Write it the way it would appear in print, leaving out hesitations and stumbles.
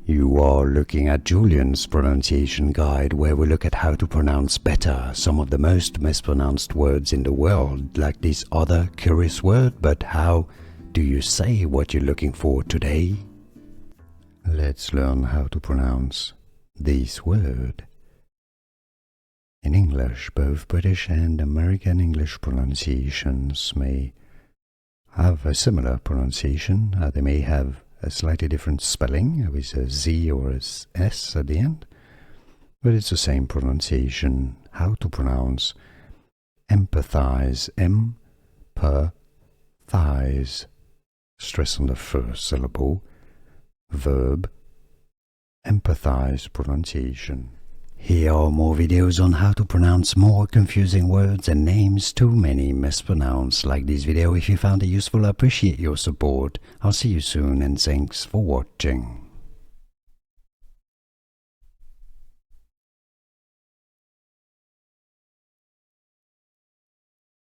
You are looking at Julian's pronunciation guide, where we look at how to pronounce better some of the most mispronounced words in the world, like this other curious word. But how do you say what you're looking for today? Let's learn how to pronounce this word. In English, both British and American English pronunciations may have a similar pronunciation. They may have a slightly different spelling with a Z or a S at the end, but it's the same pronunciation. How to pronounce empathize, thighs, stress on the first syllable, verb, empathize pronunciation. Here are more videos on how to pronounce more confusing words and names too many mispronounced. Like this video if you found it useful. I appreciate your support. I'll see you soon and thanks for watching.